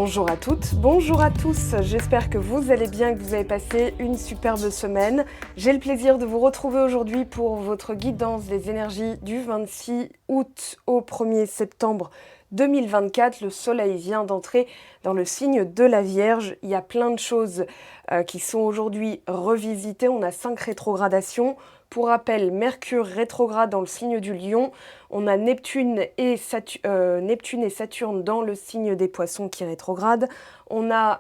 Bonjour à toutes, bonjour à tous, j'espère que vous allez bien, que vous avez passé une superbe semaine. J'ai le plaisir de vous retrouver aujourd'hui pour votre guidance des énergies du 26 août au 1er septembre 2024. Le soleil vient d'entrer dans le signe de la Vierge. Il y a plein de choses qui sont aujourd'hui revisitées. On a 5 rétrogradations. Pour rappel, Mercure rétrograde dans le signe du Lion. On a Neptune et Saturne dans le signe des Poissons qui rétrograde. On a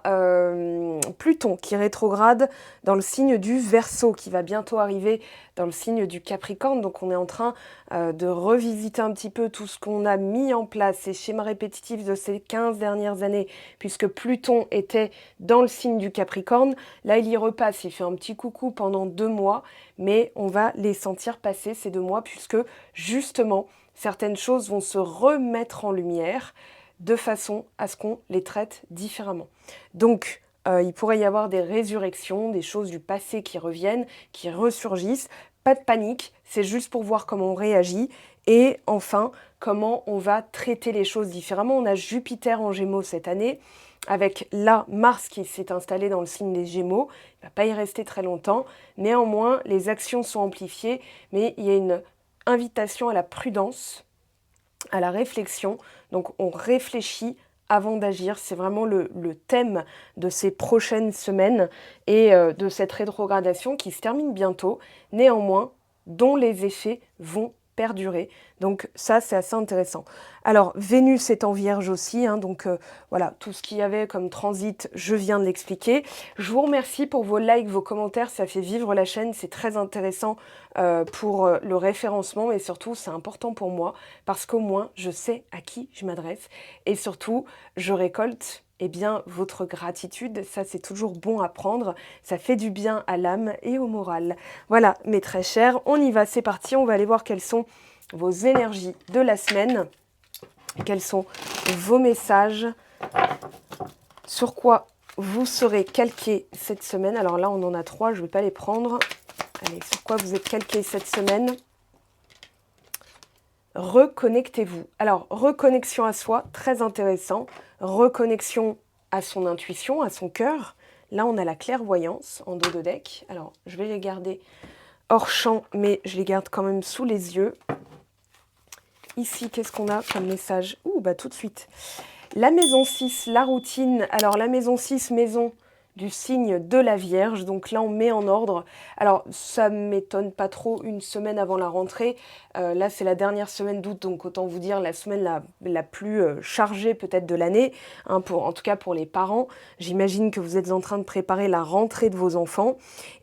Pluton qui rétrograde dans le signe du Verseau qui va bientôt arriver dans le signe du Capricorne. Donc on est en train de revisiter un petit peu tout ce qu'on a mis en place, ces schémas répétitifs de ces 15 dernières années, puisque Pluton était dans le signe du Capricorne. Là, il y repasse, il fait un petit coucou pendant 2 mois, mais on va les sentir passer ces 2 mois, puisque justement, certaines choses vont se remettre en lumière de façon à ce qu'on les traite différemment. Donc, il pourrait y avoir des résurrections, des choses du passé qui reviennent, qui ressurgissent. Pas de panique, c'est juste pour voir comment on réagit et enfin, comment on va traiter les choses différemment. On a Jupiter en Gémeaux cette année, avec là Mars qui s'est installé dans le signe des Gémeaux. Il ne va pas y rester très longtemps. Néanmoins, les actions sont amplifiées, mais il y a une invitation à la prudence, à la réflexion. Donc on réfléchit avant d'agir. C'est vraiment le thème de ces prochaines semaines et de cette rétrogradation qui se termine bientôt, néanmoins, dont les effets vont perdurer. Donc ça, c'est assez intéressant. Alors, Vénus est en Vierge aussi, donc voilà, tout ce qu'il y avait comme transit, je viens de l'expliquer. Je vous remercie pour vos likes, vos commentaires, ça fait vivre la chaîne, c'est très intéressant pour le référencement, mais surtout, c'est important pour moi, parce qu'au moins, je sais à qui je m'adresse, et surtout, je récolte votre gratitude, ça c'est toujours bon à prendre, ça fait du bien à l'âme et au moral. Voilà, mes très chers, on y va, c'est parti, on va aller voir quelles sont vos énergies de la semaine, quels sont vos messages, sur quoi vous serez calqués cette semaine. Alors là, on en a 3, je ne vais pas les prendre. Allez, sur quoi vous êtes calqués cette semaine? Reconnectez-vous. Alors, reconnexion à soi, très intéressant. Reconnexion à son intuition, à son cœur. Là, on a la clairvoyance en dos de deck. Alors, je vais les garder hors champ, mais je les garde quand même sous les yeux. Ici, qu'est-ce qu'on a comme message? Tout de suite. La maison 6, la routine. Alors, la maison 6, maison du signe de la Vierge. Donc là, on met en ordre. Alors, ça ne m'étonne pas trop une semaine avant la rentrée. Là, c'est la dernière semaine d'août, donc autant vous dire la semaine la plus chargée peut-être de l'année, en tout cas pour les parents. J'imagine que vous êtes en train de préparer la rentrée de vos enfants.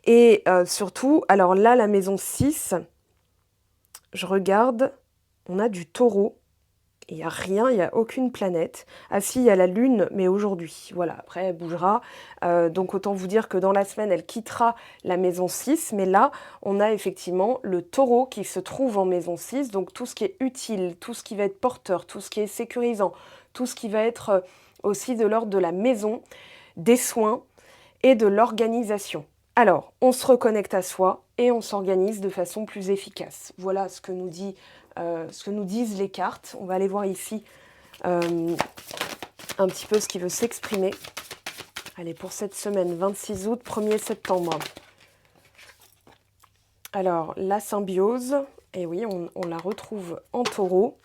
Et surtout, alors là, la maison 6, je regarde, on a du taureau. Il n'y a rien, il n'y a aucune planète. Ah si, il y a la Lune, mais aujourd'hui. Voilà, après, elle bougera. Donc, autant vous dire que dans la semaine, elle quittera la maison 6. Mais là, on a effectivement le taureau qui se trouve en maison 6. Donc, tout ce qui est utile, tout ce qui va être porteur, tout ce qui est sécurisant, tout ce qui va être aussi de l'ordre de la maison, des soins et de l'organisation. Alors, on se reconnecte à soi et on s'organise de façon plus efficace. Voilà ce que nous disent les cartes. On va aller voir ici un petit peu ce qui veut s'exprimer. Allez, pour cette semaine, 26 août, 1er septembre. Alors, la symbiose, et oui, on la retrouve en taureau.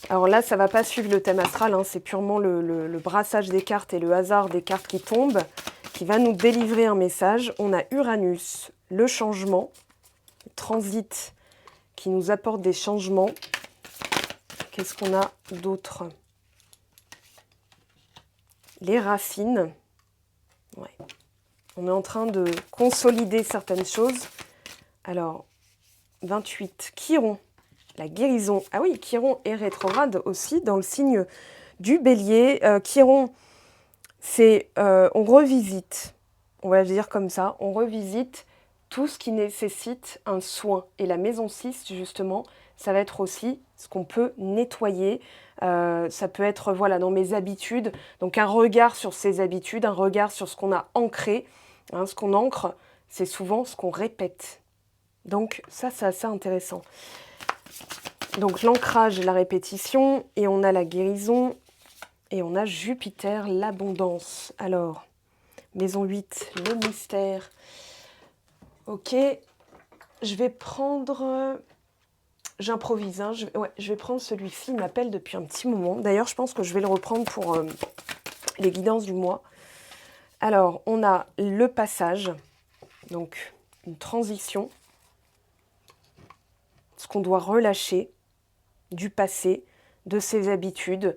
Alors là, ça ne va pas suivre le thème astral, c'est purement le brassage des cartes et le hasard des cartes qui tombent qui va nous délivrer un message. On a Uranus, le changement, le transit qui nous apporte des changements. Qu'est-ce qu'on a d'autre? Les racines. Ouais. On est en train de consolider certaines choses. Alors, 28, Chiron, la guérison. Ah oui, Chiron est rétrograde aussi dans le signe du Bélier. Chiron, c'est on revisite, on va le dire comme ça, on revisite tout ce qui nécessite un soin. Et la maison 6, justement, ça va être aussi ce qu'on peut nettoyer. Ça peut être dans mes habitudes. Donc un regard sur ses habitudes, un regard sur ce qu'on a ancré. Ce qu'on ancre, c'est souvent ce qu'on répète. Donc ça, c'est assez intéressant. Donc l'ancrage et la répétition. Et on a la guérison. Et on a Jupiter, l'abondance. Alors, maison 8, le mystère. Ok, je vais prendre... J'improvise, hein. Je vais prendre celui-ci, il m'appelle depuis un petit moment. D'ailleurs, je pense que je vais le reprendre pour les guidances du mois. Alors, on a le passage, donc une transition, ce qu'on doit relâcher du passé, de ses habitudes.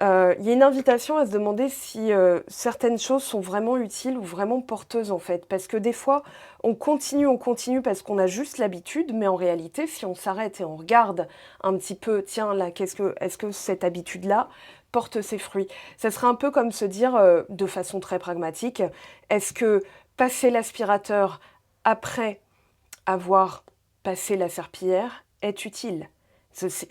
Il y a une invitation à se demander si certaines choses sont vraiment utiles ou vraiment porteuses en fait. Parce que des fois, on continue parce qu'on a juste l'habitude, mais en réalité, si on s'arrête et on regarde un petit peu, tiens là, est-ce que cette habitude-là porte ses fruits? Ça serait un peu comme se dire, de façon très pragmatique, est-ce que passer l'aspirateur après avoir passé la serpillière est utile?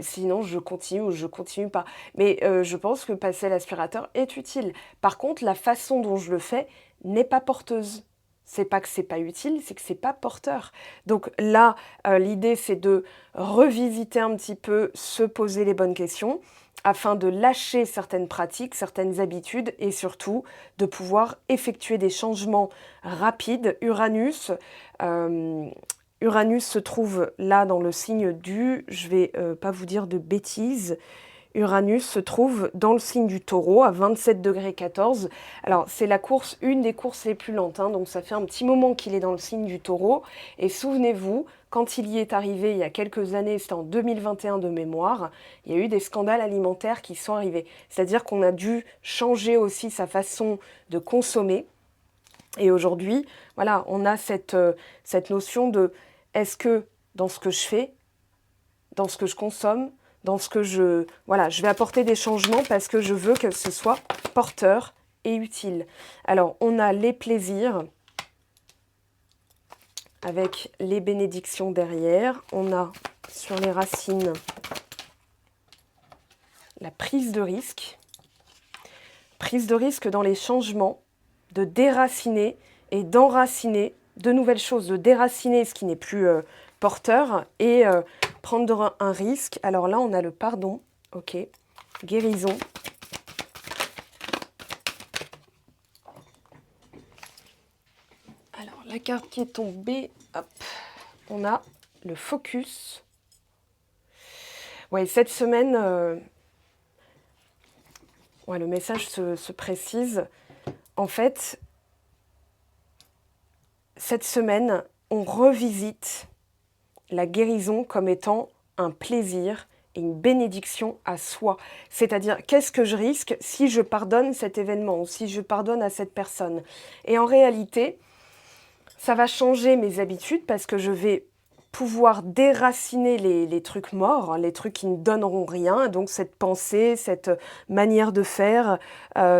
Sinon, je continue ou je continue pas. Mais je pense que passer l'aspirateur est utile. Par contre, la façon dont je le fais n'est pas porteuse. C'est pas que c'est pas utile, c'est que c'est pas porteur. Donc là, l'idée, c'est de revisiter un petit peu, se poser les bonnes questions, afin de lâcher certaines pratiques, certaines habitudes, et surtout de pouvoir effectuer des changements rapides. Uranus se trouve là dans le signe du, je vais pas vous dire de bêtises, Uranus se trouve dans le signe du Taureau à 27 degrés 14. Alors c'est une des courses les plus lentes, hein, donc ça fait un petit moment qu'il est dans le signe du Taureau. Et souvenez-vous, quand il y est arrivé il y a quelques années, c'était en 2021 de mémoire, il y a eu des scandales alimentaires qui sont arrivés. C'est-à-dire qu'on a dû changer aussi sa façon de consommer. Et aujourd'hui, voilà, on a cette notion de est-ce que dans ce que je fais, dans ce que je consomme, dans ce que je... Voilà, je vais apporter des changements parce que je veux que ce soit porteur et utile. Alors, on a les plaisirs avec les bénédictions derrière. On a sur les racines la prise de risque. Prise de risque dans les changements, de déraciner et d'enraciner de nouvelles choses, de déraciner ce qui n'est plus porteur et prendre un risque. Alors là, on a le pardon, ok, guérison. Alors, la carte qui est tombée, hop, on a le focus. Ouais, cette semaine, le message se précise. En fait, cette semaine, on revisite la guérison comme étant un plaisir et une bénédiction à soi. C'est-à-dire, qu'est-ce que je risque si je pardonne cet événement ou si je pardonne à cette personne? Et en réalité, ça va changer mes habitudes parce que je vais pouvoir déraciner les trucs morts, les trucs qui ne donneront rien. Donc cette pensée, cette manière de faire,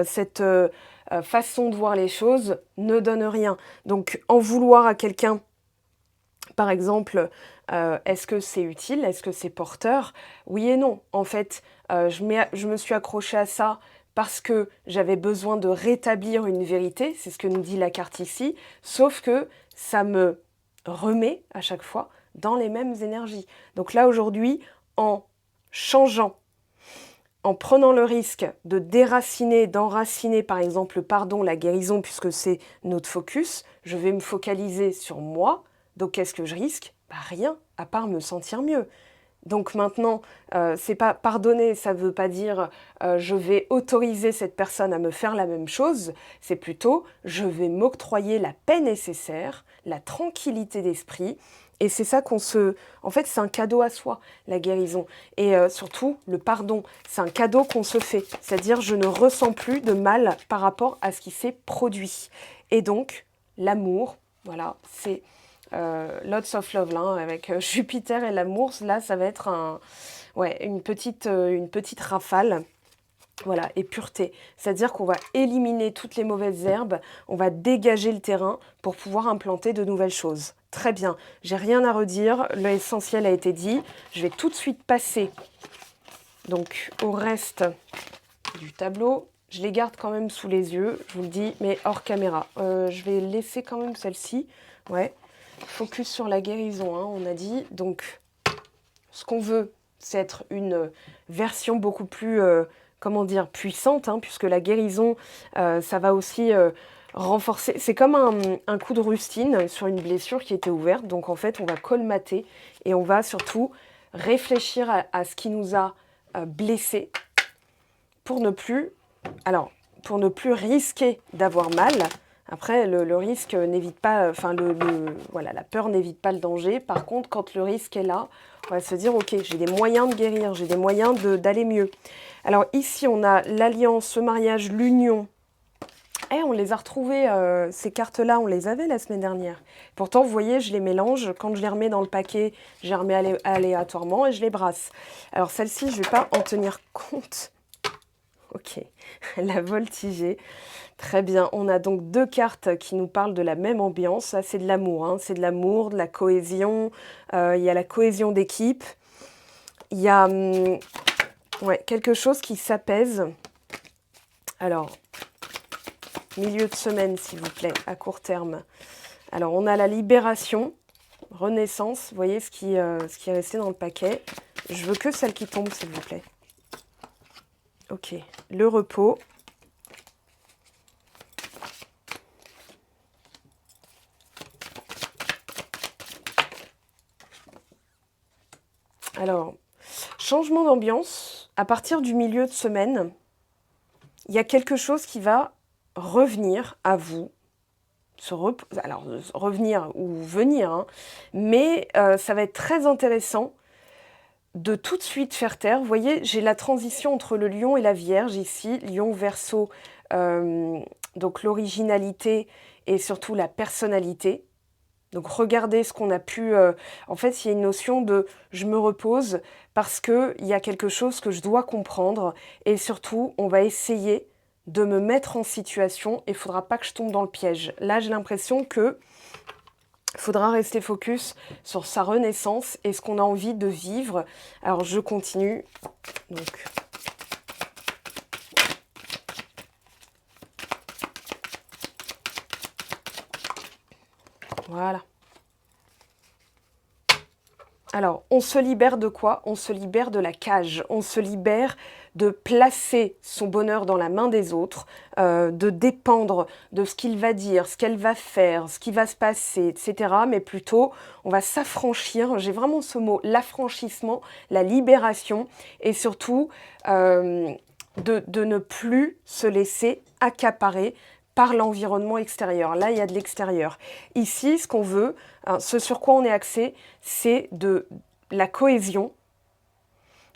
cette façon de voir les choses ne donne rien. Donc en vouloir à quelqu'un, par exemple, est-ce que c'est utile? Est-ce que c'est porteur? Oui et non. En fait, je me suis accrochée à ça parce que j'avais besoin de rétablir une vérité, c'est ce que nous dit la carte ici, sauf que ça me remet à chaque fois dans les mêmes énergies. Donc là, aujourd'hui, en changeant, en prenant le risque de déraciner, d'enraciner, par exemple, le pardon, la guérison, puisque c'est notre focus, je vais me focaliser sur moi. Donc qu'est-ce que je risque? Rien, à part me sentir mieux. Donc maintenant, c'est pas pardonner, ça ne veut pas dire je vais autoriser cette personne à me faire la même chose, c'est plutôt je vais m'octroyer la paix nécessaire, la tranquillité d'esprit, et c'est ça qu'on se... En fait, c'est un cadeau à soi, la guérison. Et surtout, le pardon, c'est un cadeau qu'on se fait, c'est-à-dire je ne ressens plus de mal par rapport à ce qui s'est produit. Et donc, l'amour, voilà, c'est... Lots of Love, là, avec Jupiter et l'amour, là, ça va être une petite rafale. Voilà, et pureté. C'est-à-dire qu'on va éliminer toutes les mauvaises herbes, on va dégager le terrain pour pouvoir implanter de nouvelles choses. Très bien, j'ai rien à redire, l'essentiel a été dit. Je vais tout de suite passer donc, au reste du tableau. Je les garde quand même sous les yeux, je vous le dis, mais hors caméra. Je vais laisser quand même celle-ci. Ouais. Focus sur la guérison, hein, on a dit. Donc, ce qu'on veut, c'est être une version beaucoup plus comment dire, puissante, hein, puisque la guérison, ça va aussi renforcer. C'est comme un coup de rustine sur une blessure qui était ouverte. Donc en fait, on va colmater et on va surtout réfléchir à ce qui nous a blessés pour ne plus, alors, pour ne plus risquer d'avoir mal. Après, le risque n'évite pas, enfin, voilà, la peur n'évite pas le danger. Par contre, quand le risque est là, on va se dire, ok, j'ai des moyens de guérir, j'ai des moyens d'aller mieux. Alors ici, on a l'alliance, le mariage, l'union. Et on les a retrouvées, ces cartes-là, on les avait la semaine dernière. Pourtant, vous voyez, je les mélange. Quand je les remets dans le paquet, je les remets aléatoirement et je les brasse. Alors celle-ci, je ne vais pas en tenir compte. Ok, la voltigée. Très bien, on a donc 2 cartes qui nous parlent de la même ambiance. Ça, c'est de l'amour, hein. C'est de l'amour, de la cohésion. Il y a la cohésion d'équipe. Il y a ouais, quelque chose qui s'apaise. Alors, milieu de semaine, s'il vous plaît, à court terme. Alors, on a la libération, renaissance. Vous voyez ce qui est resté dans le paquet. Je veux que celle qui tombe, s'il vous plaît. Ok, le repos. Alors, changement d'ambiance. À partir du milieu de semaine, il y a quelque chose qui va revenir à vous. Alors, revenir ou venir, hein, mais ça va être très intéressant de tout de suite faire taire. Vous voyez, j'ai la transition entre le lion et la vierge ici. Lion, verseau, donc l'originalité et surtout la personnalité. Donc regardez ce qu'on a pu... en fait, il y a une notion de je me repose parce qu'il y a quelque chose que je dois comprendre. Et surtout, on va essayer de me mettre en situation et il ne faudra pas que je tombe dans le piège. Là, j'ai l'impression que il faudra rester focus sur sa renaissance et ce qu'on a envie de vivre. Alors, je continue. Donc... Voilà. Alors, on se libère de quoi? On se libère de la cage. On se libère de placer son bonheur dans la main des autres, de dépendre de ce qu'il va dire, ce qu'elle va faire, ce qui va se passer, etc. Mais plutôt, on va s'affranchir. J'ai vraiment ce mot, l'affranchissement, la libération et surtout de ne plus se laisser accaparer par l'environnement extérieur. Là, il y a de l'extérieur. Ici, ce qu'on veut, hein, ce sur quoi on est axé, c'est de la cohésion.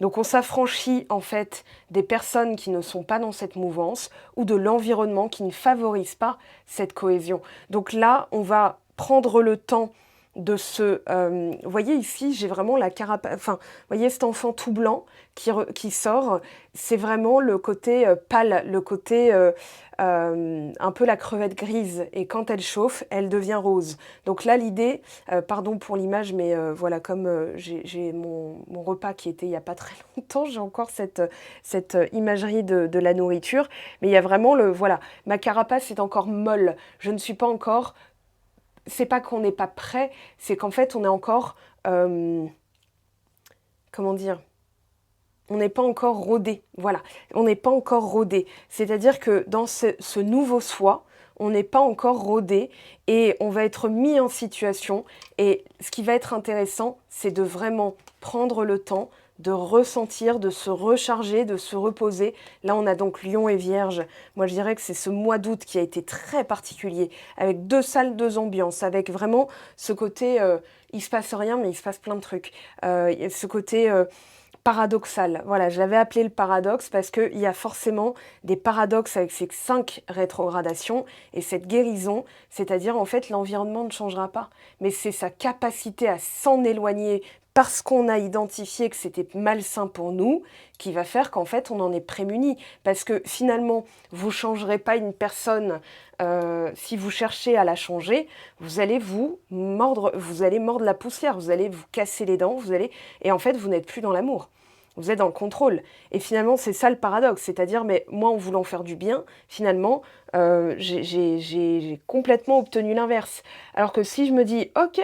Donc, on s'affranchit en fait des personnes qui ne sont pas dans cette mouvance ou de l'environnement qui ne favorise pas cette cohésion. Donc là, on va prendre le temps de se... vous voyez ici, j'ai vraiment la carapace... Enfin, vous voyez cet enfant tout blanc qui sort, c'est vraiment le côté pâle, le côté un peu la crevette grise. Et quand elle chauffe, elle devient rose. Donc là, l'idée, pardon pour l'image, mais voilà, comme j'ai mon repas qui était il n'y a pas très longtemps, j'ai encore cette imagerie de la nourriture. Mais il y a vraiment voilà, ma carapace est encore molle. Je ne suis pas encore... C'est pas qu'on n'est pas prêt, c'est qu'en fait, on est encore... comment dire? On n'est pas encore rodé, voilà. On n'est pas encore rodé. C'est-à-dire que dans ce nouveau soi, on n'est pas encore rodé et on va être mis en situation. Et ce qui va être intéressant, c'est de vraiment prendre le temps de ressentir, de se recharger, de se reposer. Là, on a donc Lion et Vierge. Moi, je dirais que c'est ce mois d'août qui a été très particulier, avec 2 salles, 2 ambiances, avec vraiment ce côté, il se passe rien, mais il se passe plein de trucs. Ce côté paradoxal. Voilà, je l'avais appelé le paradoxe parce qu'il y a forcément des paradoxes avec ces 5 rétrogradations et cette guérison, c'est-à-dire en fait l'environnement ne changera pas, mais c'est sa capacité à s'en éloigner parce qu'on a identifié que c'était malsain pour nous, qui va faire qu'en fait, on en est prémuni. Parce que finalement, vous ne changerez pas une personne si vous cherchez à la changer, vous allez mordre la poussière, vous allez vous casser les dents, et en fait, vous n'êtes plus dans l'amour. Vous êtes dans le contrôle. Et finalement, c'est ça le paradoxe. C'est-à-dire, mais moi, en voulant faire du bien, finalement, j'ai complètement obtenu l'inverse. Alors que si je me dis, ok,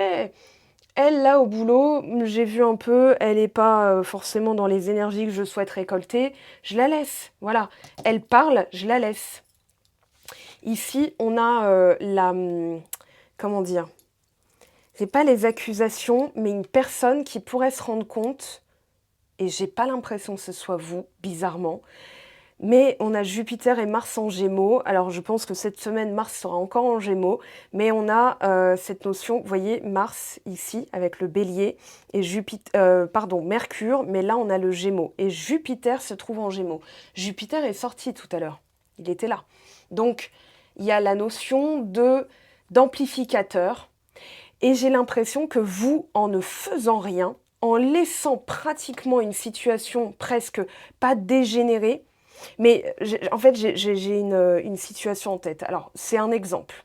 Elle, là, au boulot, j'ai vu un peu, elle n'est pas forcément dans les énergies que je souhaite récolter. Je la laisse, voilà. Elle parle, je la laisse. Ici, on a comment dire? C'est pas les accusations, mais une personne qui pourrait se rendre compte, et j'ai pas l'impression que ce soit vous, bizarrement, mais on a Jupiter et Mars en Gémeaux. Alors je pense que cette semaine, Mars sera encore en Gémeaux, mais on a cette notion, vous voyez, Mars ici avec le Bélier et Mercure, mais là on a le Gémeaux et Jupiter se trouve en Gémeaux. Jupiter est sorti tout à l'heure, il était là. Donc il y a la notion d'amplificateur et j'ai l'impression que vous, en ne faisant rien, en laissant pratiquement une situation presque pas dégénérée, mais en fait, j'ai une situation en tête. Alors, c'est un exemple.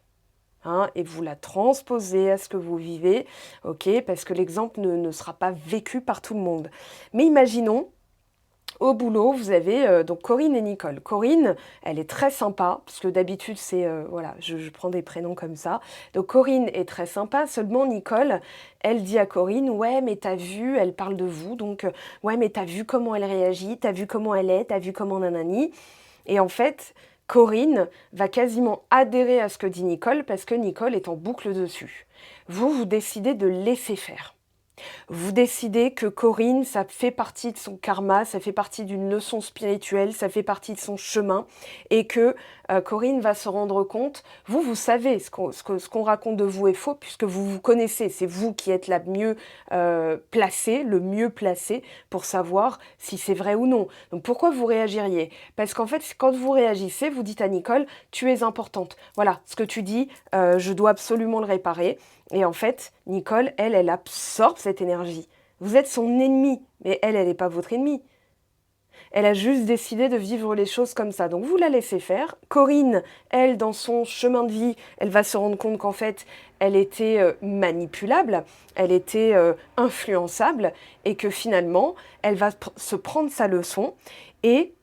Hein, et vous la transposez à ce que vous vivez, ok, parce que l'exemple ne sera pas vécu par tout le monde. Mais imaginons, au boulot, vous avez donc Corinne et Nicole. Corinne, elle est très sympa, parce que d'habitude, c'est, voilà, je prends des prénoms comme ça. Donc Corinne est très sympa, seulement Nicole, elle dit à Corinne, ouais, mais t'as vu, elle parle de vous, donc, ouais, mais t'as vu comment elle réagit, t'as vu comment elle est, t'as vu comment nanani. Et en fait, Corinne va quasiment adhérer à ce que dit Nicole, parce que Nicole est en boucle dessus. Vous décidez de laisser faire. Vous décidez que Corinne, ça fait partie de son karma, ça fait partie d'une leçon spirituelle, ça fait partie de son chemin, et que Corinne va se rendre compte, vous savez ce qu'on raconte de vous est faux, puisque vous vous connaissez, c'est vous qui êtes la mieux placée, le mieux placé pour savoir si c'est vrai ou non. Donc pourquoi vous réagiriez? Parce qu'en fait, quand vous réagissez, vous dites à Nicole, tu es importante. Voilà, ce que tu dis, je dois absolument le réparer. Et en fait, Nicole, elle absorbe cette énergie. Vous êtes son ennemi, mais elle n'est pas votre ennemie. Elle a juste décidé de vivre les choses comme ça. Donc vous la laissez faire. Corinne, elle, dans son chemin de vie, elle va se rendre compte qu'en fait, elle était manipulable, elle était influençable, et que finalement, elle va se prendre sa leçon et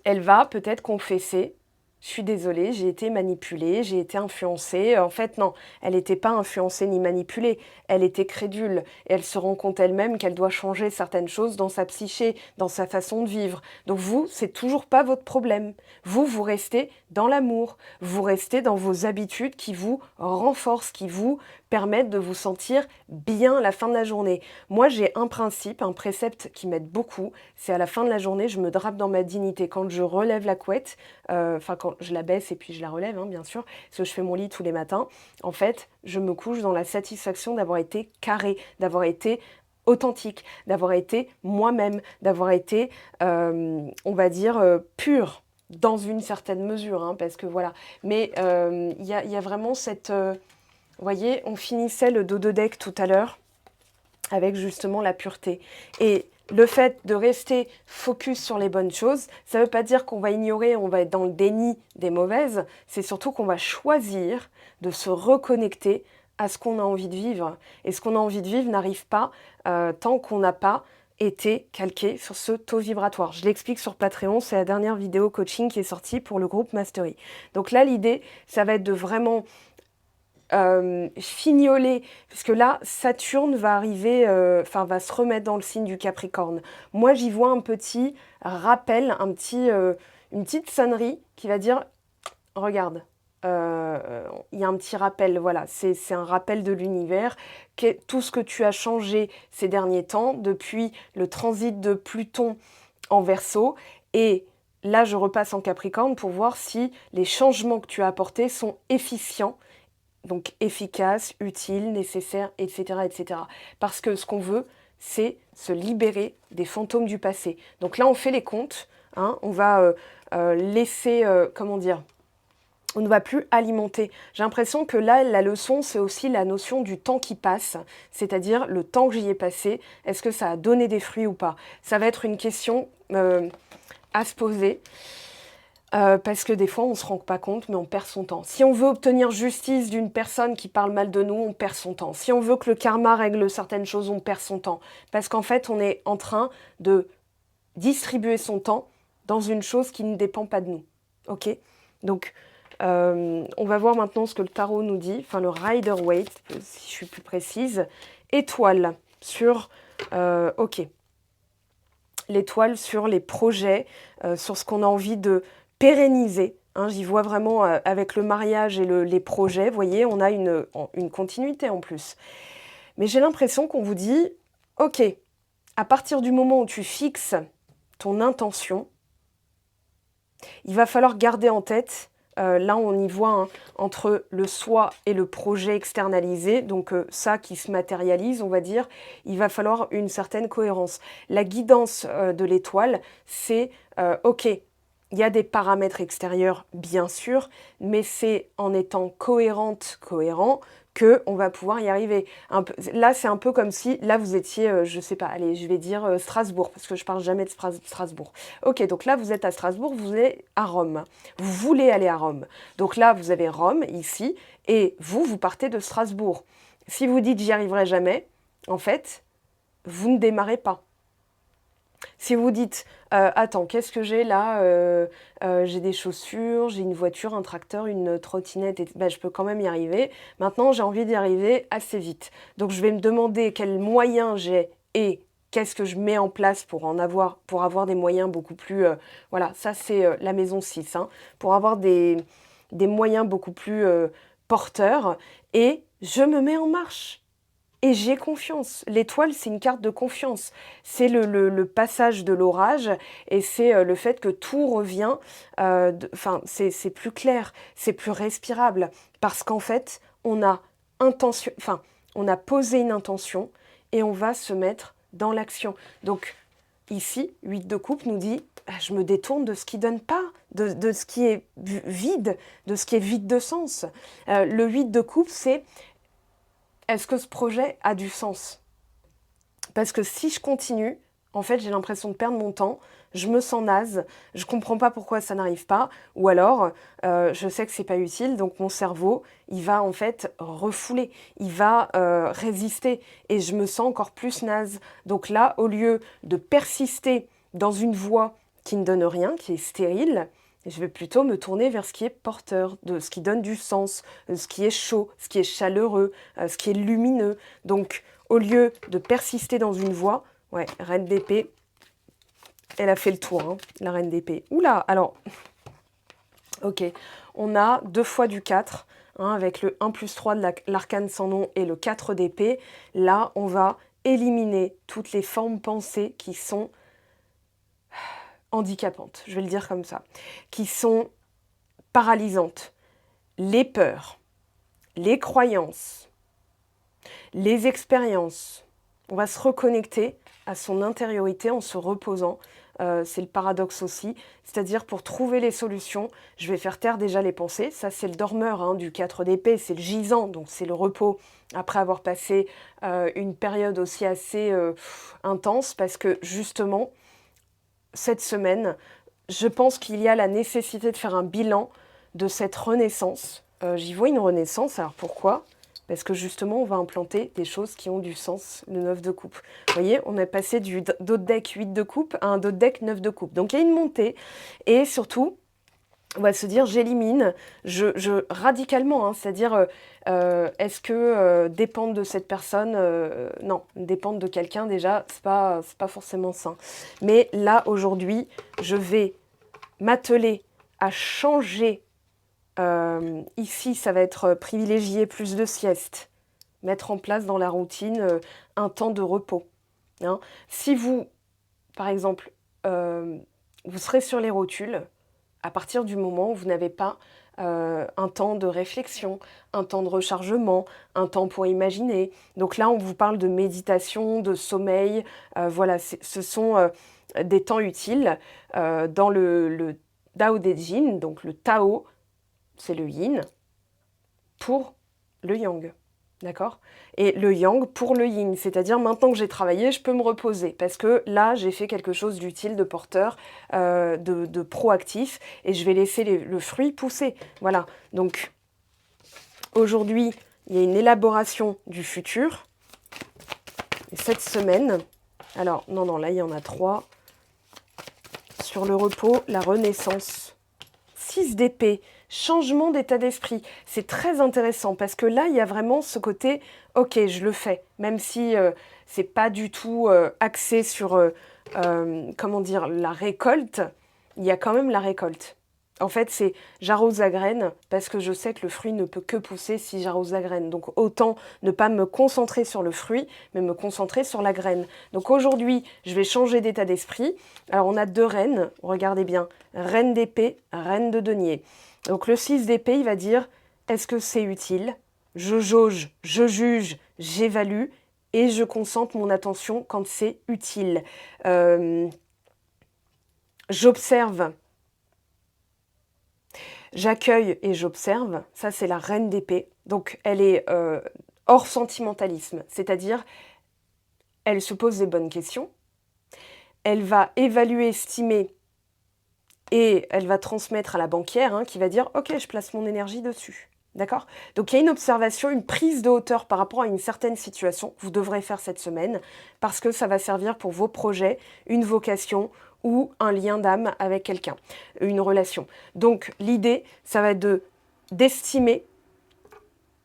elle va peut-être confesser. Je suis désolée, j'ai été manipulée, j'ai été influencée. En fait, non, elle n'était pas influencée ni manipulée, elle était crédule. Et elle se rend compte elle-même qu'elle doit changer certaines choses dans sa psyché, dans sa façon de vivre. Donc vous, c'est toujours pas votre problème. Vous restez dans l'amour, vous restez dans vos habitudes qui vous renforcent, qui vous permettent de vous sentir bien à la fin de la journée. Moi, j'ai un principe, un précepte qui m'aide beaucoup, c'est à la fin de la journée, je me drape dans ma dignité. Quand je relève la couette, quand je la baisse et puis je la relève, hein, bien sûr, parce que je fais mon lit tous les matins, en fait, je me couche dans la satisfaction d'avoir été carrée, d'avoir été authentique, d'avoir été moi-même, d'avoir été, on va dire, pure, dans une certaine mesure, hein, parce que voilà. Mais il y a vraiment cette... vous voyez, on finissait le dos de deck tout à l'heure avec justement la pureté. Et le fait de rester focus sur les bonnes choses, ça ne veut pas dire qu'on va ignorer, on va être dans le déni des mauvaises, c'est surtout qu'on va choisir de se reconnecter à ce qu'on a envie de vivre. Et ce qu'on a envie de vivre n'arrive pas tant qu'on n'a pas été calqué sur ce taux vibratoire. Je l'explique sur Patreon, c'est la dernière vidéo coaching qui est sortie pour le groupe Mastery. Donc là, l'idée, ça va être de vraiment fignoler, puisque là, Saturne va arriver, va se remettre dans le signe du Capricorne. Moi, j'y vois un petit rappel, une petite sonnerie qui va dire, regarde, il y a un petit rappel, voilà, c'est un rappel de l'univers, tout ce que tu as changé ces derniers temps, depuis le transit de Pluton en Verseau, et là, je repasse en Capricorne pour voir si les changements que tu as apportés sont efficients, donc efficace, utile, nécessaire, etc., etc. Parce que ce qu'on veut, c'est se libérer des fantômes du passé. Donc là, on fait les comptes, hein, on va laisser, comment dire, on ne va plus alimenter. J'ai l'impression que là, la leçon, c'est aussi la notion du temps qui passe, c'est-à-dire le temps que j'y ai passé, est-ce que ça a donné des fruits ou pas? Ça va être une question à se poser. Parce que des fois, on ne se rend pas compte, mais on perd son temps. Si on veut obtenir justice d'une personne qui parle mal de nous, on perd son temps. Si on veut que le karma règle certaines choses, on perd son temps. Parce qu'en fait, on est en train de distribuer son temps dans une chose qui ne dépend pas de nous. Ok? Donc, on va voir maintenant ce que le tarot nous dit, enfin le Rider-Waite, si je suis plus précise. Étoile sur... ok. L'étoile sur les projets, sur ce qu'on a envie de pérenniser. Hein, j'y vois vraiment avec le mariage et les projets, vous voyez, on a une continuité en plus. Mais j'ai l'impression qu'on vous dit, ok, à partir du moment où tu fixes ton intention, il va falloir garder en tête, là on y voit hein, entre le soi et le projet externalisé, donc ça qui se matérialise, on va dire, il va falloir une certaine cohérence. La guidance de l'étoile, c'est ok, il y a des paramètres extérieurs, bien sûr, mais c'est en étant cohérent, qu'on va pouvoir y arriver. Là, c'est un peu comme si, là, vous étiez, je sais pas, allez, je vais dire Strasbourg, parce que je parle jamais de Strasbourg. Ok, donc là, vous êtes à Strasbourg, vous êtes à Rome. Vous voulez aller à Rome. Donc là, vous avez Rome, ici, et vous partez de Strasbourg. Si vous dites « j'y arriverai jamais », en fait, vous ne démarrez pas. Si vous dites attends, qu'est-ce que j'ai là j'ai des chaussures, j'ai une voiture, un tracteur, une trottinette, je peux quand même y arriver. Maintenant, j'ai envie d'y arriver assez vite. Donc, je vais me demander quels moyens j'ai et qu'est-ce que je mets en place pour avoir des moyens beaucoup plus... voilà, ça, c'est la maison 6. Hein, pour avoir des moyens beaucoup plus porteurs. Et je me mets en marche. Et j'ai confiance. L'étoile, c'est une carte de confiance. C'est le passage de l'orage et c'est le fait que tout revient. C'est plus clair, c'est plus respirable. Parce qu'en fait, on a posé une intention et on va se mettre dans l'action. Donc, ici, 8 de coupe nous dit je me détourne de ce qui ne donne pas, de ce qui est vide, de ce qui est vide de sens. Le 8 de coupe, c'est est-ce que ce projet a du sens? Parce que si je continue, en fait, j'ai l'impression de perdre mon temps, je me sens naze, je comprends pas pourquoi ça n'arrive pas, ou alors, je sais que c'est pas utile, donc mon cerveau, il va en fait refouler, il va résister, et je me sens encore plus naze. Donc là, au lieu de persister dans une voie qui ne donne rien, qui est stérile, je vais plutôt me tourner vers ce qui est porteur, de ce qui donne du sens, ce qui est chaud, ce qui est chaleureux, ce qui est lumineux. Donc, au lieu de persister dans une voie, ouais, reine d'épée, elle a fait le tour, hein, la reine d'épée. Oula, alors, ok, on a 2 fois du 4, hein, avec le 1 plus 3 de l'arcane sans nom et le 4 d'épée. Là, on va éliminer toutes les formes pensées qui sont handicapantes, je vais le dire comme ça, qui sont paralysantes, les peurs, les croyances, les expériences. On va se reconnecter à son intériorité en se reposant. C'est le paradoxe aussi, c'est-à-dire pour trouver les solutions, je vais faire taire déjà les pensées. Ça, c'est le dormeur hein, du 4 d'épée, c'est le gisant, donc c'est le repos après avoir passé une période aussi assez intense, parce que justement, cette semaine, je pense qu'il y a la nécessité de faire un bilan de cette renaissance. J'y vois une renaissance, alors pourquoi ? Parce que justement, on va implanter des choses qui ont du sens, le 9 de coupe. Vous voyez, on est passé du dos de deck 8 de coupe à un dos de deck 9 de coupe. Donc il y a une montée, et surtout, on va se dire, j'élimine, radicalement, hein, c'est-à-dire, est-ce que dépendre de cette personne, non, dépendre de quelqu'un déjà, c'est pas forcément sain. Mais là, aujourd'hui, je vais m'atteler à changer. Ici, ça va être privilégier plus de sieste, mettre en place dans la routine un temps de repos. Hein. Si vous, par exemple, vous serez sur les rotules, à partir du moment où vous n'avez pas un temps de réflexion, un temps de rechargement, un temps pour imaginer. Donc là, on vous parle de méditation, de sommeil. Voilà, ce sont des temps utiles dans le Tao Te Ching, donc le Tao, c'est le yin, pour le yang. D'accord ? Et le yang pour le yin, c'est-à-dire maintenant que j'ai travaillé, je peux me reposer parce que là, j'ai fait quelque chose d'utile, de porteur, de proactif et je vais laisser le fruit pousser. Voilà. Donc, aujourd'hui, il y a une élaboration du futur. Et cette semaine, alors, non, là, il y en a 3. Sur le repos, la renaissance, 6 d'épée, changement d'état d'esprit. C'est très intéressant parce que là, il y a vraiment ce côté, ok, je le fais, même si c'est pas du tout axé sur, comment dire, la récolte, il y a quand même la récolte. En fait, c'est j'arrose la graine parce que je sais que le fruit ne peut que pousser si j'arrose la graine. Donc autant ne pas me concentrer sur le fruit, mais me concentrer sur la graine. Donc aujourd'hui, je vais changer d'état d'esprit. Alors on a 2 reines, regardez bien, reine d'épée, reine de denier. Donc le 6 d'épée, il va dire, est-ce que c'est utile? Je jauge, je juge, j'évalue et je concentre mon attention quand c'est utile. J'observe. J'accueille et j'observe, ça c'est la reine d'épée. Donc elle est hors sentimentalisme, c'est-à-dire elle se pose des bonnes questions, elle va évaluer, estimer et elle va transmettre à la banquière qui va dire « Ok, je place mon énergie dessus ». D'accord? Donc il y a une observation, une prise de hauteur par rapport à une certaine situation que vous devrez faire cette semaine parce que ça va servir pour vos projets, une vocation ou un lien d'âme avec quelqu'un, une relation. Donc l'idée, ça va être d'estimer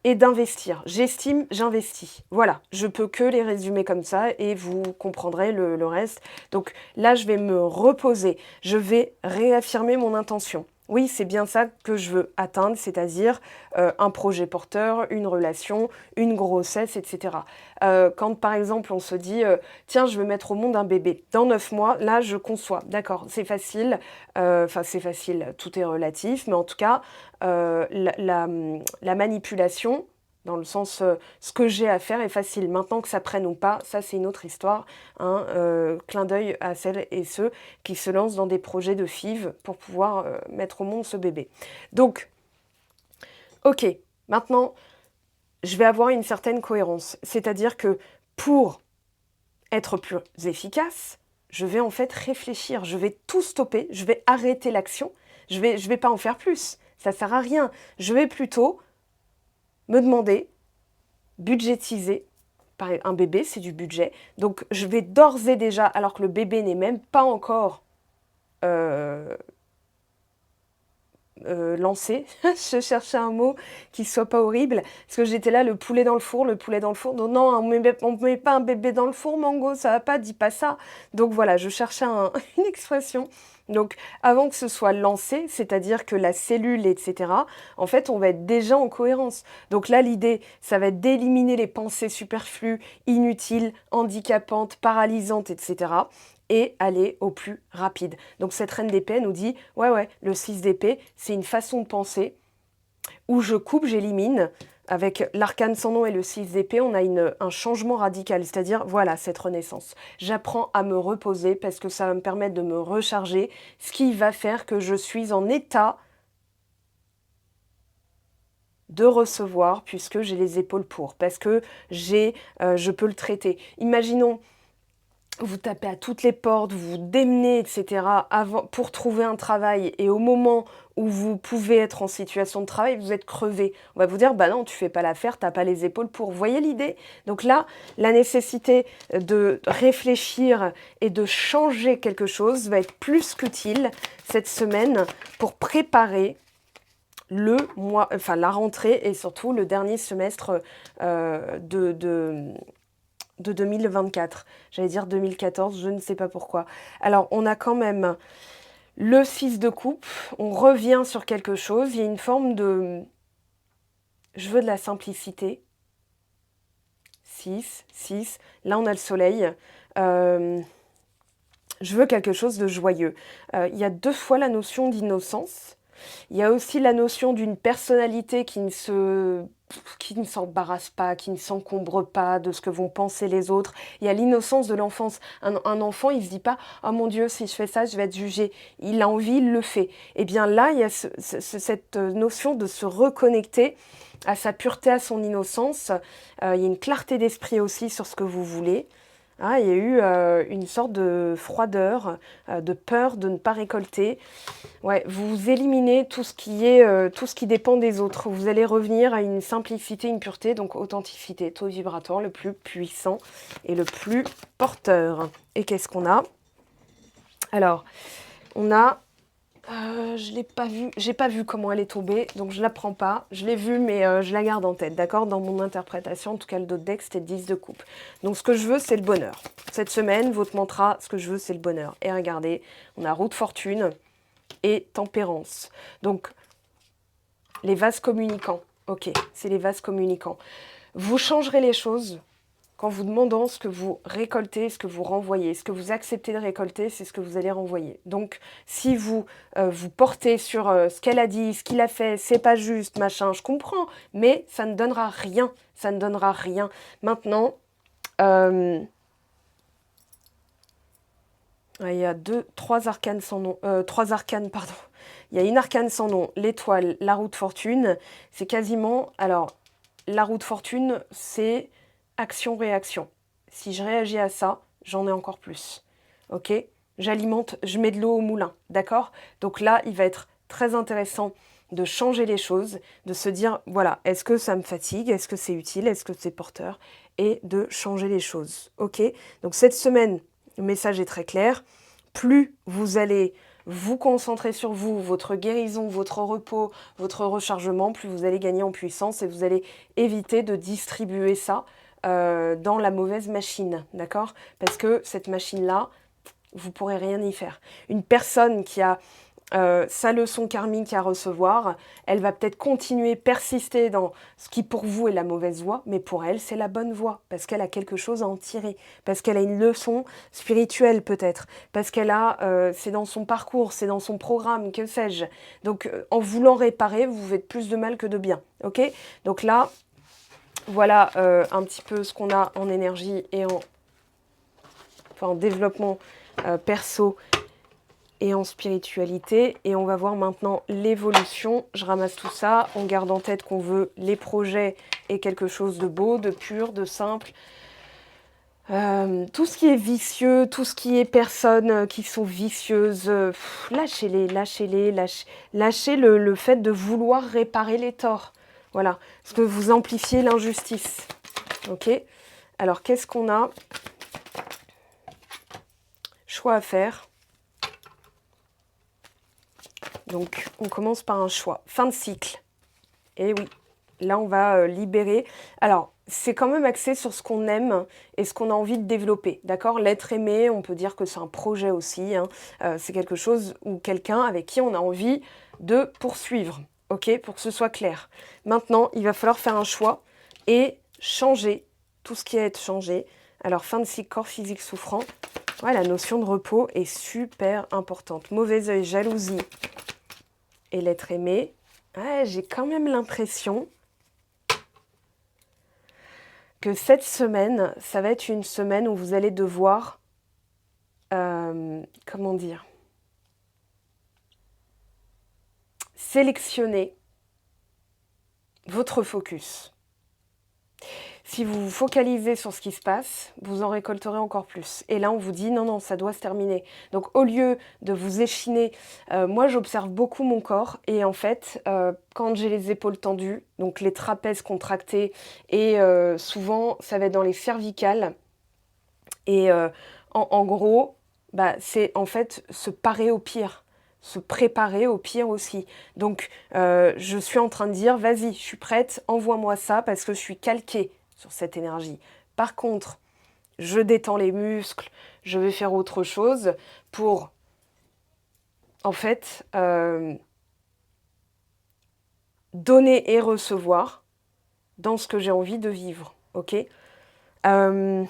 et d'investir. J'estime, j'investis. Voilà, je peux que les résumer comme ça et vous comprendrez le reste. Donc là, je vais me reposer, je vais réaffirmer mon intention. Oui, c'est bien ça que je veux atteindre, c'est-à-dire un projet porteur, une relation, une grossesse, etc. Quand par exemple on se dit tiens, je veux mettre au monde un bébé dans 9 mois, là je conçois, d'accord, c'est facile, enfin c'est facile, tout est relatif, mais en tout cas la manipulation, dans le sens ce que j'ai à faire est facile. Maintenant que ça prenne ou pas, ça c'est une autre histoire. Clin d'œil à celles et ceux qui se lancent dans des projets de FIV pour pouvoir mettre au monde ce bébé. Donc, ok, maintenant, je vais avoir une certaine cohérence. C'est-à-dire que pour être plus efficace, je vais en fait réfléchir. Je vais tout stopper, je vais arrêter l'action. Je vais pas en faire plus. Ça sert à rien. Je vais plutôt me demander, budgétiser. Un bébé, c'est du budget. Donc, je vais d'ores et déjà, alors que le bébé n'est même pas encore lancé, je cherchais un mot qui soit pas horrible, parce que j'étais là, le poulet dans le four. Donc, non, on ne met pas un bébé dans le four, Mango, ça va pas, dis pas ça. Donc voilà, je cherchais une expression. Donc, avant que ce soit lancé, c'est-à-dire que la cellule, etc., en fait, on va être déjà en cohérence. Donc là, l'idée, ça va être d'éliminer les pensées superflues, inutiles, handicapantes, paralysantes, etc., et aller au plus rapide. Donc cette reine d'épée nous dit, ouais, le 6 d'épée, c'est une façon de penser où je coupe, j'élimine. Avec l'arcane sans nom et le 6 d'épée, on a un changement radical, c'est-à-dire, voilà, cette renaissance. J'apprends à me reposer parce que ça va me permettre de me recharger, ce qui va faire que je suis en état de recevoir, puisque j'ai les épaules pour, parce que je peux le traiter. Imaginons, vous tapez à toutes les portes, vous vous démenez, etc. pour trouver un travail. Et au moment où vous pouvez être en situation de travail, vous êtes crevé. On va vous dire, bah non, tu fais pas l'affaire, t'as pas les épaules pour. Vous voyez l'idée? Donc là, la nécessité de réfléchir et de changer quelque chose va être plus qu'utile cette semaine pour préparer la rentrée et surtout le dernier semestre de 2024. J'allais dire 2014, je ne sais pas pourquoi. Alors, on a quand même le 6 de coupe. On revient sur quelque chose. Il y a une forme de... Je veux de la simplicité. 6. Là, on a le soleil. Je veux quelque chose de joyeux. Il y a 2 fois la notion d'innocence. Il y a aussi la notion d'une personnalité qui ne s'embarrasse pas, qui ne s'encombre pas de ce que vont penser les autres. Il y a l'innocence de l'enfance. Un enfant, il ne se dit pas « Oh mon Dieu, si je fais ça, je vais être jugé ». Il a envie, il le fait. Et bien là, il y a cette notion de se reconnecter à sa pureté, à son innocence. Il y a une clarté d'esprit aussi sur ce que vous voulez. Il y a eu une sorte de froideur, de peur de ne pas récolter. Ouais, vous éliminez tout ce qui dépend des autres. Vous allez revenir à une simplicité, une pureté, donc authenticité, taux vibratoire le plus puissant et le plus porteur. Et qu'est-ce qu'on a? Alors, on a Je l'ai pas vue. J'ai pas vu comment elle est tombée, donc je la prends pas. Je l'ai vue, mais je la garde en tête, d'accord? Dans mon interprétation, en tout cas, le dos de deck, c'était 10 de coupe. Donc, ce que je veux, c'est le bonheur. Cette semaine, votre mantra, ce que je veux, c'est le bonheur. Et regardez, on a roue de fortune et tempérance. Donc, les vases communicants. Ok, c'est les vases communicants. Vous changerez les choses qu'en vous demandant ce que vous récoltez, ce que vous renvoyez. Ce que vous acceptez de récolter, c'est ce que vous allez renvoyer. Donc, si vous vous portez sur ce qu'elle a dit, ce qu'il a fait, c'est pas juste, machin, je comprends, mais ça ne donnera rien. Ça ne donnera rien. Maintenant, il y a trois arcanes sans nom. Trois arcanes, pardon. Il y a une arcane sans nom, l'étoile, la roue de fortune. C'est quasiment... Alors, la roue de fortune, c'est action-réaction. Si je réagis à ça, j'en ai encore plus. Ok? J'alimente, je mets de l'eau au moulin. D'accord? Donc là, il va être très intéressant de changer les choses, de se dire, voilà, est-ce que ça me fatigue? Est-ce que c'est utile? Est-ce que c'est porteur? Et de changer les choses. Ok? Donc cette semaine, le message est très clair. Plus vous allez vous concentrer sur vous, votre guérison, votre repos, votre rechargement, plus vous allez gagner en puissance et vous allez éviter de distribuer ça dans la mauvaise machine, d'accord? Parce que cette machine-là, vous ne pourrez rien y faire. Une personne qui a sa leçon karmique à recevoir, elle va peut-être continuer, persister dans ce qui pour vous est la mauvaise voie, mais pour elle, c'est la bonne voie, parce qu'elle a quelque chose à en tirer, parce qu'elle a une leçon spirituelle peut-être, parce qu'elle a, c'est dans son parcours, c'est dans son programme, que sais-je. Donc, en voulant réparer, vous faites plus de mal que de bien, ok? Donc là, voilà un petit peu ce qu'on a en énergie et en développement perso et en spiritualité. Et on va voir maintenant l'évolution. Je ramasse tout ça. On garde en tête qu'on veut les projets et quelque chose de beau, de pur, de simple. Tout ce qui est vicieux, tout ce qui est personnes qui sont vicieuses, lâchez-les, lâchez le fait de vouloir réparer les torts. Voilà, parce que vous amplifiez l'injustice. Ok? Alors, qu'est-ce qu'on a? Choix à faire. Donc, on commence par un choix. Fin de cycle. Et oui, là, on va libérer. Alors, c'est quand même axé sur ce qu'on aime et ce qu'on a envie de développer. D'accord? L'être aimé, on peut dire que c'est un projet aussi. Hein. C'est quelque chose ou quelqu'un avec qui on a envie de poursuivre. Ok? Pour que ce soit clair. Maintenant, il va falloir faire un choix et changer tout ce qui est à être changé. Alors, fin de cycle, corps physique souffrant. Ouais, la notion de repos est super importante. Mauvais œil, jalousie et l'être aimé. Ouais, j'ai quand même l'impression que cette semaine, ça va être une semaine où vous allez devoir, comment dire, sélectionner votre focus. Si vous vous focalisez sur ce qui se passe, vous en récolterez encore plus. Et là, on vous dit, non, non, ça doit se terminer. Donc, au lieu de vous échiner, moi, j'observe beaucoup mon corps. Et en fait, quand j'ai les épaules tendues, donc les trapèzes contractés, et souvent, ça va être dans les cervicales. Et en gros, bah, c'est en fait se parer au pire. Se préparer au pire aussi. Donc, je suis en train de dire, vas-y, je suis prête, envoie-moi ça parce que je suis calquée sur cette énergie. Par contre, je détends les muscles, je vais faire autre chose pour, en fait, donner et recevoir dans ce que j'ai envie de vivre. Ok? C'est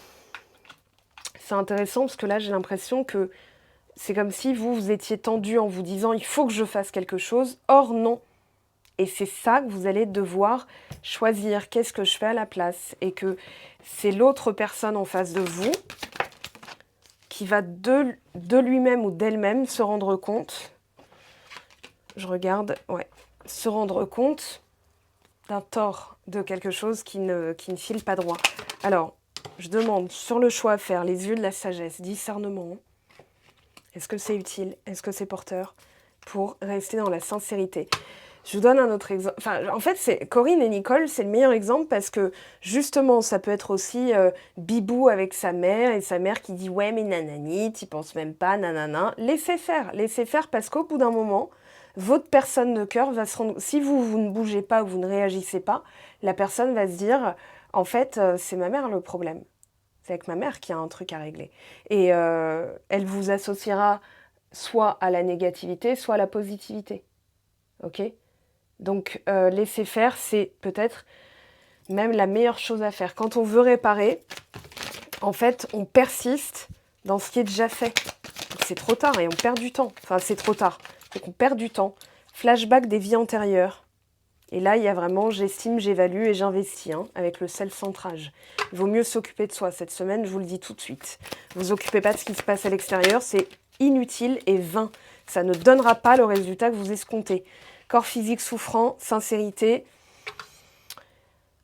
intéressant parce que là, j'ai l'impression que c'est comme si vous étiez tendu en vous disant « il faut que je fasse quelque chose ». Or, non. Et c'est ça que vous allez devoir choisir. Qu'est-ce que je fais à la place? Et que c'est l'autre personne en face de vous qui va de lui-même ou d'elle-même se rendre compte. Je regarde, ouais. Se rendre compte d'un tort, de quelque chose qui ne file pas droit. Alors, je demande sur le choix à faire, les yeux de la sagesse, discernement. Est-ce que c'est utile? Est-ce que c'est porteur? Pour rester dans la sincérité. Je vous donne un autre exemple. Enfin, en fait, c'est Corinne et Nicole, c'est le meilleur exemple parce que justement, ça peut être aussi Bibou avec sa mère et sa mère qui dit ouais, mais nanani, t'y penses même pas, nanana. Laissez faire parce qu'au bout d'un moment, votre personne de cœur va se rendre. Si vous ne bougez pas ou vous ne réagissez pas, la personne va se dire en fait, c'est ma mère le problème. C'est avec ma mère qu'il y a un truc à régler. Et elle vous associera soit à la négativité, soit à la positivité. Ok ? Donc, laisser faire, c'est peut-être même la meilleure chose à faire. Quand on veut réparer, en fait, on persiste dans ce qui est déjà fait. C'est trop tard et on perd du temps. Enfin, c'est trop tard. Donc, on perd du temps. Flashback des vies antérieures. Et là, il y a vraiment j'estime, j'évalue et j'investis avec le self-centrage. Il vaut mieux s'occuper de soi cette semaine, je vous le dis tout de suite. Ne vous occupez pas de ce qui se passe à l'extérieur, c'est inutile et vain. Ça ne donnera pas le résultat que vous escomptez. Corps physique souffrant, sincérité.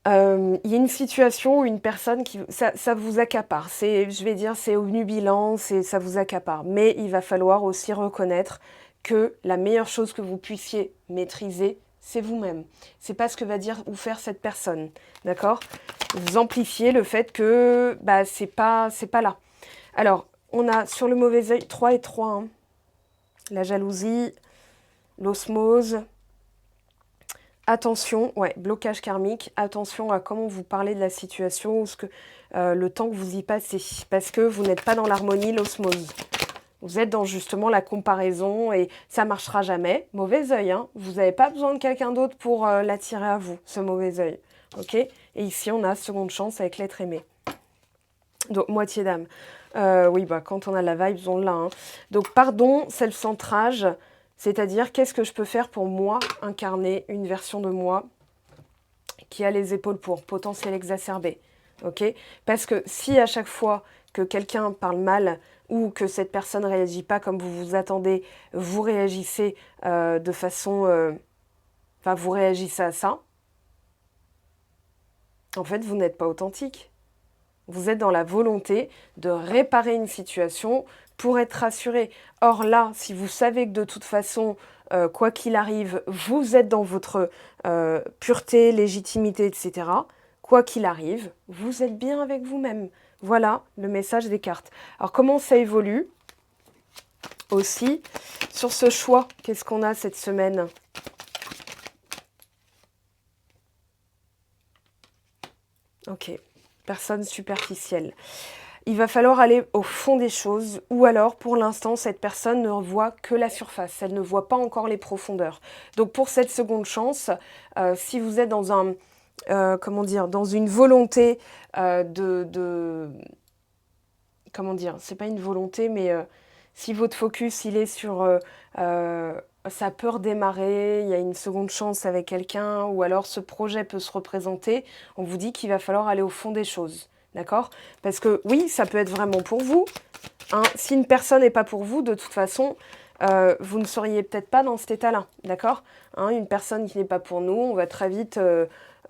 Il y a une situation où une personne qui... Ça vous accapare. Je vais dire, c'est obnubilant, ça vous accapare. Mais il va falloir aussi reconnaître que la meilleure chose que vous puissiez maîtriser, c'est vous-même. C'est pas ce que va dire ou faire cette personne. D'accord ? Vous amplifiez le fait que c'est pas là. Alors, on a sur le mauvais œil 3 et 3. La jalousie, l'osmose. Attention, blocage karmique, attention à comment vous parlez de la situation ou le temps que vous y passez, parce que vous n'êtes pas dans l'harmonie, l'osmose. Vous êtes dans justement la comparaison et ça marchera jamais. Mauvais œil, vous n'avez pas besoin de quelqu'un d'autre pour l'attirer à vous, ce mauvais œil. Ok ? Et ici, on a seconde chance avec l'être aimé. Donc, moitié d'âme. Oui, quand on a la vibe, on l'a. Donc, pardon, self-centrage. C'est-à-dire, qu'est-ce que je peux faire pour moi incarner une version de moi qui a les épaules pour potentiel exacerbé, ok ? Parce que si à chaque fois que quelqu'un parle mal ou que cette personne ne réagit pas comme vous vous attendez, vous réagissez de façon... vous réagissez à ça, en fait, vous n'êtes pas authentique. Vous êtes dans la volonté de réparer une situation pour être rassuré. Or là, si vous savez que de toute façon, quoi qu'il arrive, vous êtes dans votre pureté, légitimité, etc., quoi qu'il arrive, vous êtes bien avec vous-même. Voilà le message des cartes. Alors comment ça évolue aussi sur ce choix? Qu'est-ce qu'on a cette semaine? Ok, personne superficielle. Il va falloir aller au fond des choses ou alors, pour l'instant, cette personne ne voit que la surface. Elle ne voit pas encore les profondeurs. Donc, pour cette seconde chance, si vous êtes dans dans une volonté comment dire, c'est pas une volonté, mais si votre focus, il est sur ça peut redémarrer, il y a une seconde chance avec quelqu'un, ou alors ce projet peut se représenter, on vous dit qu'il va falloir aller au fond des choses. D'accord? Parce que oui, ça peut être vraiment pour vous. Si une personne n'est pas pour vous, de toute façon, vous ne seriez peut-être pas dans cet état-là. D'accord? Une personne qui n'est pas pour nous, on va très vite,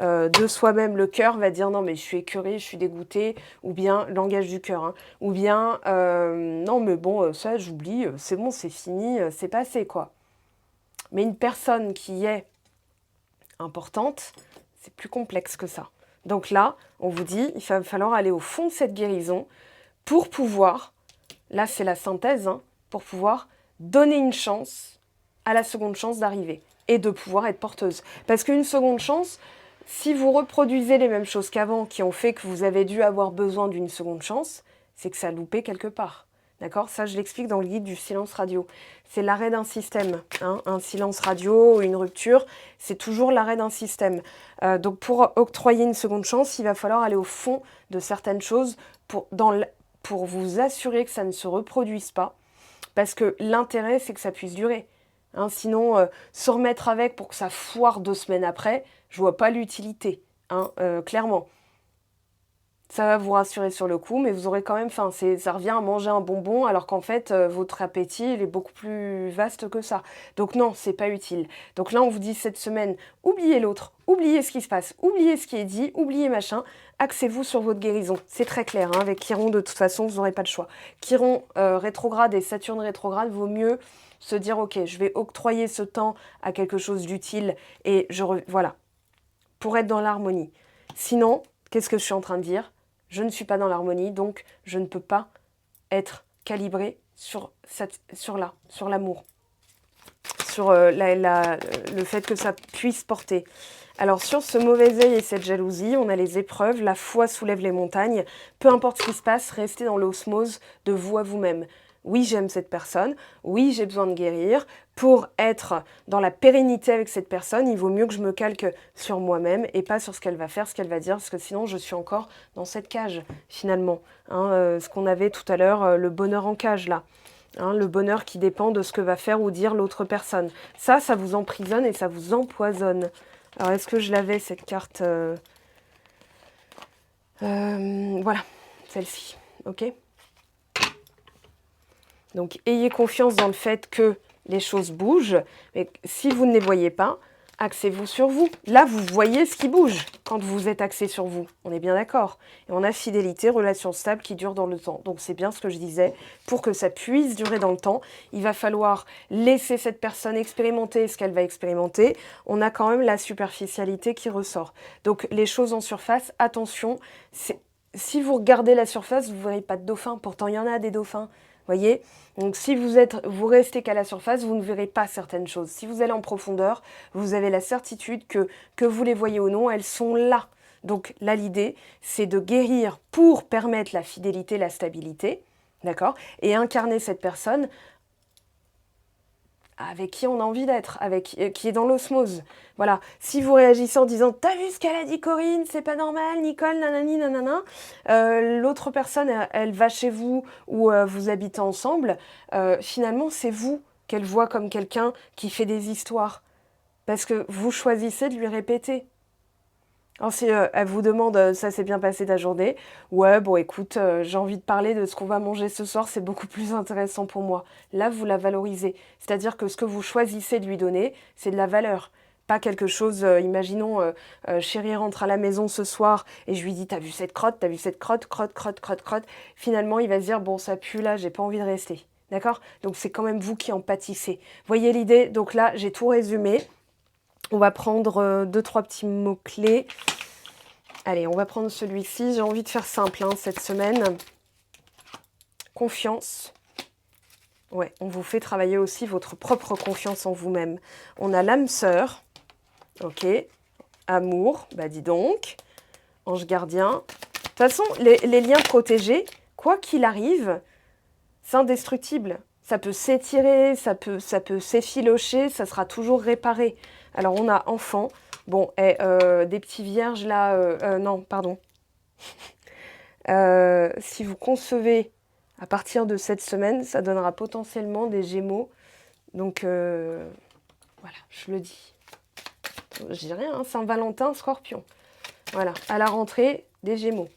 de soi-même, le cœur va dire non mais je suis écœurée, je suis dégoûtée, ou bien langage du cœur, ou bien non mais bon, ça j'oublie, c'est bon, c'est fini, c'est passé quoi. Mais une personne qui est importante, c'est plus complexe que ça. Donc là, on vous dit, il va falloir aller au fond de cette guérison pour pouvoir, là c'est la synthèse, pour pouvoir donner une chance à la seconde chance d'arriver et de pouvoir être porteuse. Parce qu'une seconde chance, si vous reproduisez les mêmes choses qu'avant qui ont fait que vous avez dû avoir besoin d'une seconde chance, c'est que ça a loupé quelque part. D'accord? Ça, je l'explique dans le guide du silence radio. C'est l'arrêt d'un système. Un silence radio, une rupture, c'est toujours l'arrêt d'un système. Donc, pour octroyer une seconde chance, il va falloir aller au fond de certaines choses pour vous assurer que ça ne se reproduise pas. Parce que l'intérêt, c'est que ça puisse durer. Sinon, se remettre avec pour que ça foire 2 semaines après, je vois pas l'utilité. Clairement. Ça va vous rassurer sur le coup, mais vous aurez quand même faim. Ça revient à manger un bonbon, alors qu'en fait, votre appétit, il est beaucoup plus vaste que ça. Donc non, c'est pas utile. Donc là, on vous dit cette semaine, oubliez l'autre, oubliez ce qui se passe, oubliez ce qui est dit, oubliez machin, axez-vous sur votre guérison. C'est très clair, avec Chiron, de toute façon, vous n'aurez pas le choix. Chiron rétrograde et Saturne rétrograde, vaut mieux se dire, ok, je vais octroyer ce temps à quelque chose d'utile et voilà, pour être dans l'harmonie. Sinon, qu'est-ce que je suis en train de dire? Je ne suis pas dans l'harmonie, donc je ne peux pas être calibrée sur l'amour, sur le fait que ça puisse porter. Alors sur ce mauvais œil et cette jalousie, on a les épreuves, la foi soulève les montagnes. Peu importe ce qui se passe, restez dans l'osmose de vous à vous-même. Oui, j'aime cette personne, oui, j'ai besoin de guérir. Pour être dans la pérennité avec cette personne, il vaut mieux que je me calque sur moi-même et pas sur ce qu'elle va faire, ce qu'elle va dire, parce que sinon je suis encore dans cette cage, finalement. Ce qu'on avait tout à l'heure, le bonheur en cage, là. Le bonheur qui dépend de ce que va faire ou dire l'autre personne. Ça vous emprisonne et ça vous empoisonne. Alors, est-ce que je l'avais, cette carte voilà, celle-ci, ok? Donc, ayez confiance dans le fait que les choses bougent, mais si vous ne les voyez pas, axez-vous sur vous. Là, vous voyez ce qui bouge quand vous êtes axé sur vous. On est bien d'accord. Et on a fidélité, relation stable qui dure dans le temps. Donc, c'est bien ce que je disais. Pour que ça puisse durer dans le temps, il va falloir laisser cette personne expérimenter ce qu'elle va expérimenter. On a quand même la superficialité qui ressort. Donc, les choses en surface, attention, si vous regardez la surface, vous ne verrez pas de dauphins. Pourtant, il y en a des dauphins. Voyez? Donc si vous restez qu'à la surface, vous ne verrez pas certaines choses. Si vous allez en profondeur, vous avez la certitude que vous les voyez ou non, elles sont là. Donc là, l'idée, c'est de guérir pour permettre la fidélité, la stabilité, d'accord? Et incarner cette personne avec qui on a envie d'être, qui est dans l'osmose. Voilà. Si vous réagissez en disant « T'as vu ce qu'elle a dit Corinne? C'est pas normal, Nicole, nanani, nanana », l'autre personne, elle va chez vous ou vous habitez ensemble, finalement, c'est vous qu'elle voit comme quelqu'un qui fait des histoires. Parce que vous choisissez de lui répéter. Alors si elle vous demande ça s'est bien passé ta journée, ouais bon écoute j'ai envie de parler de ce qu'on va manger ce soir, c'est beaucoup plus intéressant pour moi. Là vous la valorisez, c'est-à-dire que ce que vous choisissez de lui donner, c'est de la valeur. Pas quelque chose, imaginons chérie rentre à la maison ce soir et je lui dis t'as vu cette crotte, crotte. Finalement il va se dire bon ça pue là, j'ai pas envie de rester. D'accord? Donc c'est quand même vous qui en pâtissez. Voyez l'idée? Donc là j'ai tout résumé. On va prendre 2-3 petits mots-clés. Allez, on va prendre celui-ci. J'ai envie de faire simple cette semaine. Confiance. Ouais, on vous fait travailler aussi votre propre confiance en vous-même. On a l'âme sœur. Ok. Amour. Bah dis donc. Ange gardien. De toute façon, les liens protégés, quoi qu'il arrive, c'est indestructible. Ça peut s'étirer, ça peut s'effilocher, ça sera toujours réparé. Alors, on a enfant. Bon, des petits vierges là... non, pardon. Si vous concevez à partir de cette semaine, ça donnera potentiellement des gémeaux. Donc, voilà, je le dis. Je dis rien, Saint-Valentin, Scorpion. Voilà, à la rentrée, des gémeaux.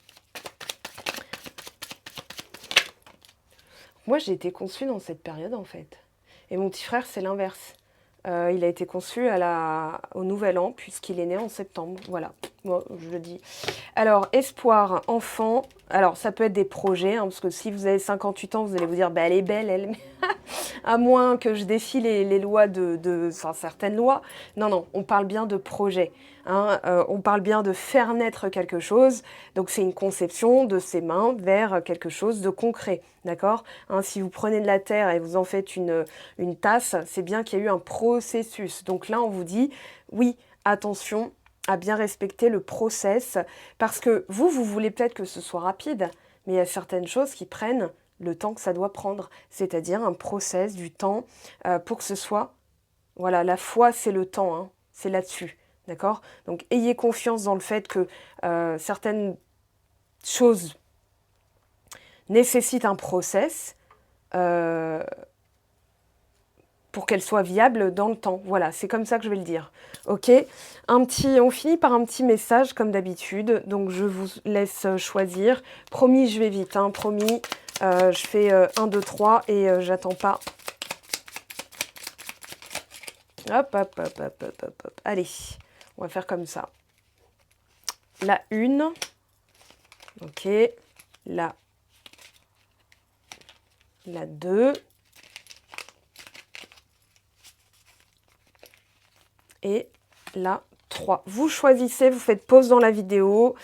Moi, j'ai été conçue dans cette période, en fait. Et mon petit frère, c'est l'inverse. Il a été conçu au Nouvel An, puisqu'il est né en septembre. Voilà, moi, je le dis. Alors, espoir, enfant. Alors, ça peut être des projets, parce que si vous avez 58 ans, vous allez vous dire, bah, elle est belle, elle. À moins que je défie les lois certaines lois. Non, on parle bien de projet. On parle bien de faire naître quelque chose. Donc, c'est une conception de ses mains vers quelque chose de concret. D'accord? Si vous prenez de la terre et vous en faites une tasse, c'est bien qu'il y a eu un processus. Donc là, on vous dit, oui, attention à bien respecter le process, parce que vous voulez peut-être que ce soit rapide, mais il y a certaines choses qui prennent le temps que ça doit prendre, c'est-à-dire un process, du temps, pour que ce soit... Voilà, la foi, c'est le temps, c'est là-dessus, d'accord? Donc, ayez confiance dans le fait que certaines choses nécessitent un process pour qu'elles soient viables dans le temps. Voilà, c'est comme ça que je vais le dire. Ok, on finit par un petit message, comme d'habitude, donc je vous laisse choisir. Promis, je vais vite, promis. Je fais 1, 2, 3 et j'attends pas. Hop. Allez, on va faire comme ça. La 1. Ok. La 2. et la 3. Vous choisissez, vous faites pause dans la vidéo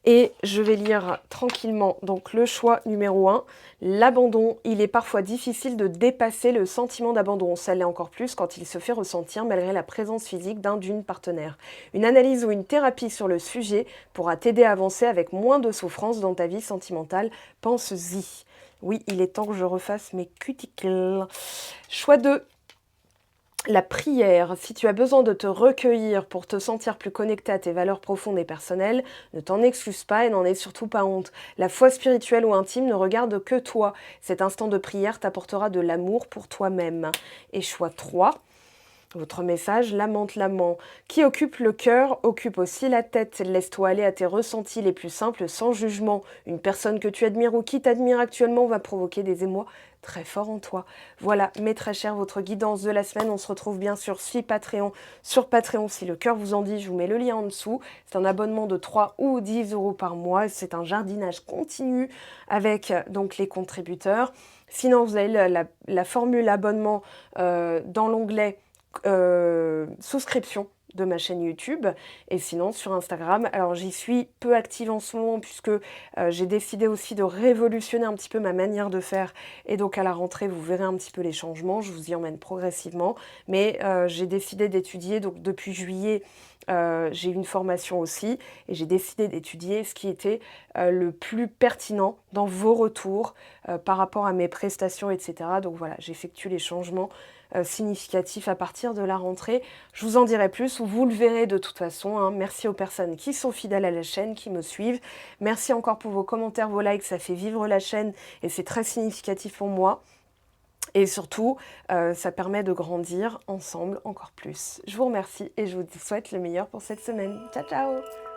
et je vais lire tranquillement. Donc le choix numéro 1, l'abandon. Il est parfois difficile de dépasser le sentiment d'abandon. Ça l'est encore plus quand il se fait ressentir malgré la présence physique d'un d'une partenaire. Une analyse ou une thérapie sur le sujet pourra t'aider à avancer avec moins de souffrance dans ta vie sentimentale. Pense-y. Oui, il est temps que je refasse mes cuticles. Choix 2. La prière, si tu as besoin de te recueillir pour te sentir plus connecté à tes valeurs profondes et personnelles, ne t'en excuse pas et n'en aie surtout pas honte. La foi spirituelle ou intime ne regarde que toi. Cet instant de prière t'apportera de l'amour pour toi-même. Et choix 3. Votre message, l'amant. Qui occupe le cœur, occupe aussi la tête. Laisse-toi aller à tes ressentis les plus simples sans jugement. Une personne que tu admires ou qui t'admire actuellement va provoquer des émois très forts en toi. Voilà, mes très chers, votre guidance de la semaine. On se retrouve bien sûr sur Patreon. Sur Patreon, si le cœur vous en dit, je vous mets le lien en dessous. C'est un abonnement de 3 ou 10 euros par mois. C'est un jardinage continu avec donc les contributeurs. Sinon, vous avez la formule abonnement dans l'onglet souscription de ma chaîne YouTube et sinon sur Instagram. Alors j'y suis peu active en ce moment puisque j'ai décidé aussi de révolutionner un petit peu ma manière de faire et donc à la rentrée vous verrez un petit peu les changements, je vous y emmène progressivement mais j'ai décidé d'étudier donc depuis juillet j'ai une formation aussi et j'ai décidé d'étudier ce qui était le plus pertinent dans vos retours par rapport à mes prestations, etc. Donc voilà, j'effectue les changements significatifs à partir de la rentrée. Je vous en dirai plus ou vous le verrez de toute façon. Hein. Merci aux personnes qui sont fidèles à la chaîne, qui me suivent. Merci encore pour vos commentaires, vos likes, ça fait vivre la chaîne et c'est très significatif pour moi. Et surtout, ça permet de grandir ensemble encore plus. Je vous remercie et je vous souhaite le meilleur pour cette semaine. Ciao, ciao!